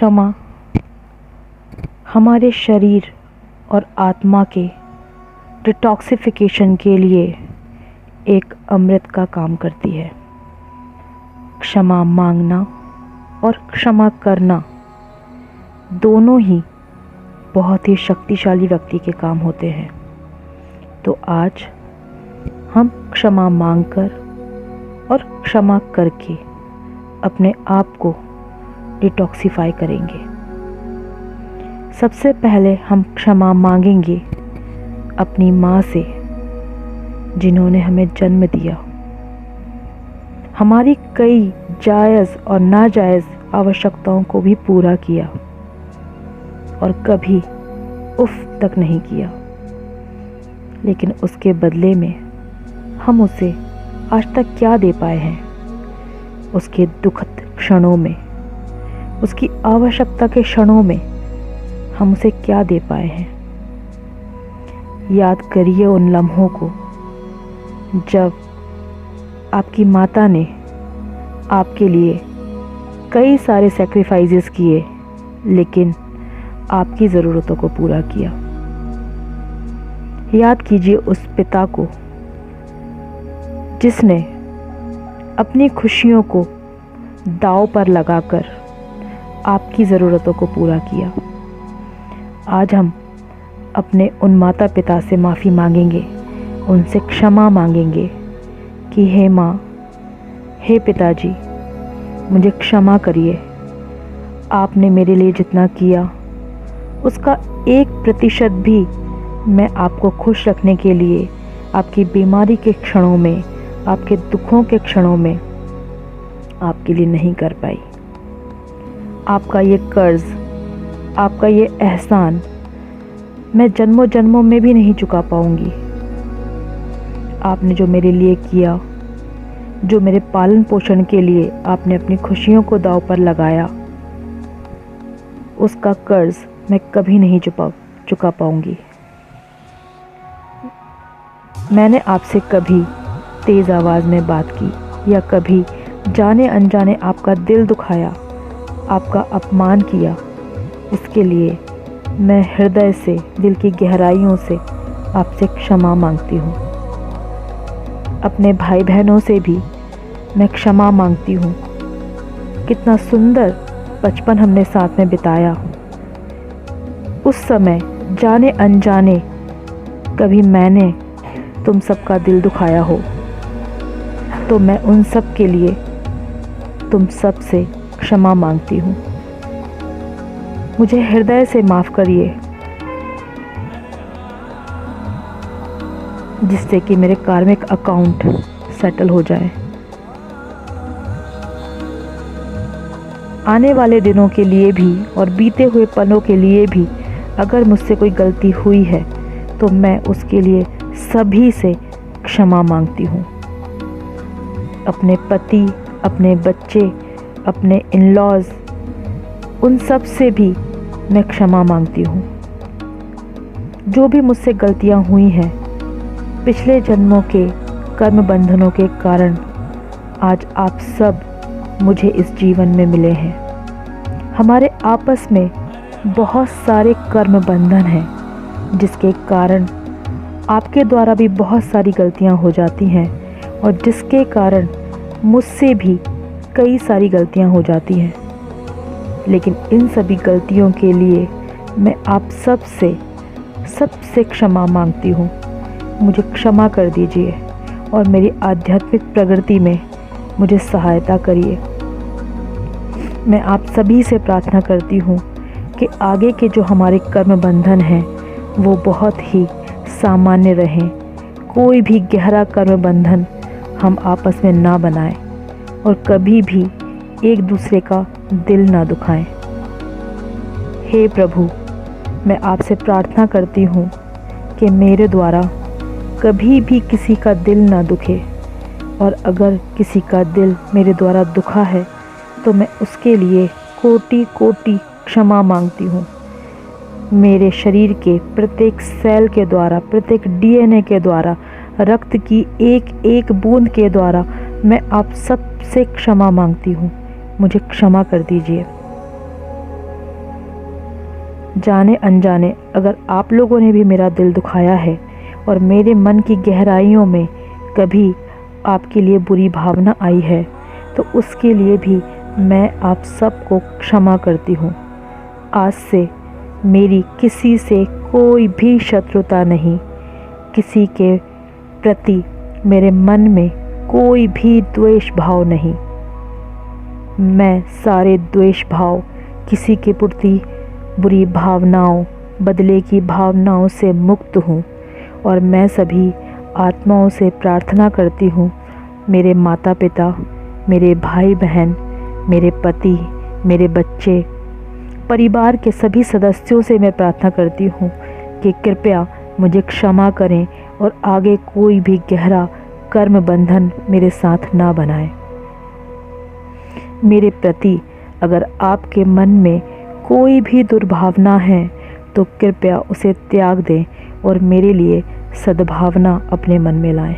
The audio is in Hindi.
क्षमा हमारे शरीर और आत्मा के डिटॉक्सिफिकेशन के लिए एक अमृत का काम करती है। क्षमा मांगना और क्षमा करना दोनों ही बहुत ही शक्तिशाली व्यक्ति के काम होते हैं। तो आज हम क्षमा मांगकर और क्षमा करके अपने आप को डिटॉक्सिफाई करेंगे। सबसे पहले हम क्षमा मांगेंगे अपनी माँ से, जिन्होंने हमें जन्म दिया, हमारी कई जायज़ और नाजायज़ आवश्यकताओं को भी पूरा किया और कभी उफ तक नहीं किया, लेकिन उसके बदले में हम उसे आज तक क्या दे पाए हैं? उसके दुखद क्षणों में, उसकी आवश्यकता के क्षणों में हम उसे क्या दे पाए हैं? याद करिए उन लम्हों को जब आपकी माता ने आपके लिए कई सारे सैक्रिफाइसेस किए, लेकिन आपकी ज़रूरतों को पूरा किया। याद कीजिए उस पिता को जिसने अपनी खुशियों को दांव पर लगाकर आपकी ज़रूरतों को पूरा किया। आज हम अपने उन माता पिता से माफ़ी मांगेंगे, उनसे क्षमा मांगेंगे कि हे माँ, हे पिताजी, मुझे क्षमा करिए। आपने मेरे लिए जितना किया उसका 1% भी मैं आपको खुश रखने के लिए आपकी बीमारी के क्षणों में, आपके दुखों के क्षणों में आपके लिए नहीं कर पाई। आपका ये कर्ज़, आपका ये एहसान मैं जन्मों जन्मों में भी नहीं चुका पाऊंगी। आपने जो मेरे लिए किया, जो मेरे पालन पोषण के लिए आपने अपनी खुशियों को दांव पर लगाया, उसका कर्ज मैं कभी नहीं चुका पाऊंगी। मैंने आपसे कभी तेज़ आवाज़ में बात की या कभी जाने अनजाने आपका दिल दुखाया, आपका अपमान किया, इसके लिए मैं हृदय से, दिल की गहराइयों से आपसे क्षमा मांगती हूँ। अपने भाई बहनों से भी मैं क्षमा मांगती हूँ। कितना सुंदर बचपन हमने साथ में बिताया। उस समय जाने अनजाने कभी मैंने तुम सबका दिल दुखाया हो, तो मैं उन सब के लिए तुम सब से क्षमा मांगती हूँ। मुझे हृदय से माफ़ करिए, जिससे कि मेरे कार्मिक अकाउंट सेटल हो जाए। आने वाले दिनों के लिए भी और बीते हुए पलों के लिए भी अगर मुझसे कोई गलती हुई है तो मैं उसके लिए सभी से क्षमा मांगती हूँ। अपने पति, अपने बच्चे, अपने इन-लॉज़, उन सब से भी मैं क्षमा मांगती हूँ। जो भी मुझसे गलतियाँ हुई हैं, पिछले जन्मों के कर्म बंधनों के कारण आज आप सब मुझे इस जीवन में मिले हैं। हमारे आपस में बहुत सारे कर्म बंधन हैं, जिसके कारण आपके द्वारा भी बहुत सारी गलतियाँ हो जाती हैं और जिसके कारण मुझसे भी कई सारी गलतियाँ हो जाती हैं। लेकिन इन सभी गलतियों के लिए मैं आप सबसे क्षमा मांगती हूँ। मुझे क्षमा कर दीजिए और मेरी आध्यात्मिक प्रगति में मुझे सहायता करिए। मैं आप सभी से प्रार्थना करती हूँ कि आगे के जो हमारे कर्म बंधन हैं वो बहुत ही सामान्य रहें। कोई भी गहरा कर्म बंधन हम आपस में ना बनाएं और कभी भी एक दूसरे का दिल ना दुखाएं। हे प्रभु, मैं आपसे प्रार्थना करती हूँ कि मेरे द्वारा कभी भी किसी का दिल ना दुखे, और अगर किसी का दिल मेरे द्वारा दुखा है तो मैं उसके लिए कोटि कोटि क्षमा मांगती हूँ। मेरे शरीर के प्रत्येक सेल के द्वारा, प्रत्येक DNA के द्वारा, रक्त की एक एक बूंद के द्वारा मैं आप सब से क्षमा मांगती हूँ। मुझे क्षमा कर दीजिए। जाने अनजाने अगर आप लोगों ने भी मेरा दिल दुखाया है और मेरे मन की गहराइयों में कभी आपके लिए बुरी भावना आई है, तो उसके लिए भी मैं आप सबको क्षमा करती हूँ। आज से मेरी किसी से कोई भी शत्रुता नहीं, किसी के प्रति मेरे मन में कोई भी द्वेष भाव नहीं। मैं सारे द्वेष भाव, किसी के प्रति बुरी भावनाओं, बदले की भावनाओं से मुक्त हूँ और मैं सभी आत्माओं से प्रार्थना करती हूँ, मेरे माता पिता, मेरे भाई बहन, मेरे पति, मेरे बच्चे, परिवार के सभी सदस्यों से मैं प्रार्थना करती हूँ कि कृपया मुझे क्षमा करें और आगे कोई भी गहरा कर्म बंधन मेरे साथ ना बनाए। मेरे प्रति अगर आपके मन में कोई भी दुर्भावना है तो कृपया उसे त्याग दें और मेरे लिए सद्भावना अपने मन में लाएं।